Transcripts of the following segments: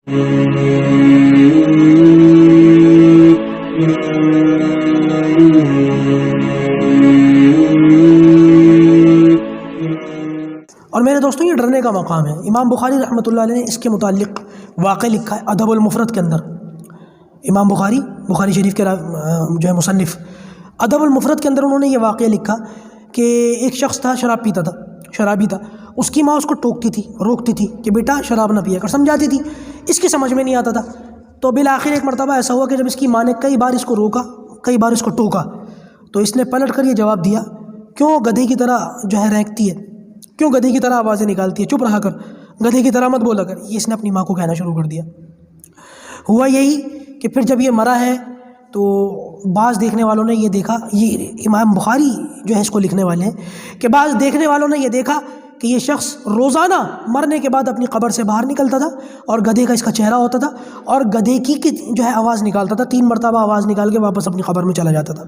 اور میرے دوستوں یہ ڈرنے کا مقام ہے۔ امام بخاری رحمۃ اللہ علیہ نے اس کے متعلق واقعہ لکھا ہے ادب المفرد کے اندر۔ امام بخاری شریف کے جو ہے مصنف، ادب المفرد کے اندر انہوں نے یہ واقعہ لکھا کہ ایک شخص تھا، شرابی تھا، اس کی ماں اس کو ٹوکتی تھی، روکتی تھی کہ بیٹا شراب نہ پیا کر، سمجھاتی تھی، اس کی سمجھ میں نہیں آتا تھا۔ تو بالآخر ایک مرتبہ ایسا ہوا کہ جب اس کی ماں نے کئی بار اس کو روکا، کئی بار اس کو ٹوکا، تو اس نے پلٹ کر یہ جواب دیا، کیوں گدھے کی طرح جو ہے رینکتی ہے، کیوں گدھے کی طرح آوازیں نکالتی ہے، چپ رہا کر، گدھے کی طرح مت بولا کر۔ یہ اس نے اپنی ماں کو کہنا شروع کر دیا۔ ہوا یہی کہ پھر جب یہ مرا ہے تو بعض دیکھنے والوں نے یہ دیکھا، یہ امام بخاری جو ہے اس کو لکھنے والے ہیں، کہ بعض دیکھنے والوں نے یہ دیکھا کہ یہ شخص روزانہ مرنے کے بعد اپنی قبر سے باہر نکلتا تھا اور گدھے کا اس کا چہرہ ہوتا تھا اور گدھے کی جو ہے آواز نکالتا تھا، 3 مرتبہ آواز نکال کے واپس اپنی قبر میں چلا جاتا تھا۔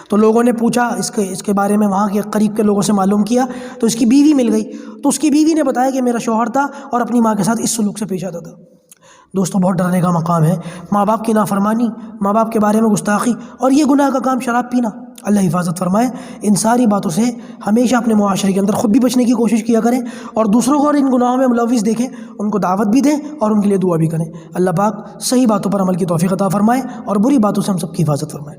تو لوگوں نے پوچھا اس کے بارے میں، وہاں کے قریب کے لوگوں سے معلوم کیا تو اس کی بیوی مل گئی، تو اس کی بیوی نے بتایا کہ میرا شوہر تھا اور اپنی ماں کے ساتھ اس سلوک سے پیش آتا تھا۔ دوستوں بہت ڈرنے کا مقام ہے، ماں باپ کی نافرمانی، ماں باپ کے بارے میں گستاخی اور یہ گناہ کا کام شراب پینا، اللہ حفاظت فرمائے۔ ان ساری باتوں سے ہمیشہ اپنے معاشرے کے اندر خود بھی بچنے کی کوشش کیا کریں اور دوسروں کو اور ان گناہوں میں ملوث دیکھیں ان کو دعوت بھی دیں اور ان کے لیے دعا بھی کریں۔ اللہ پاک صحیح باتوں پر عمل کی توفیق عطا فرمائے اور بری باتوں سے ہم سب کی حفاظت فرمائے۔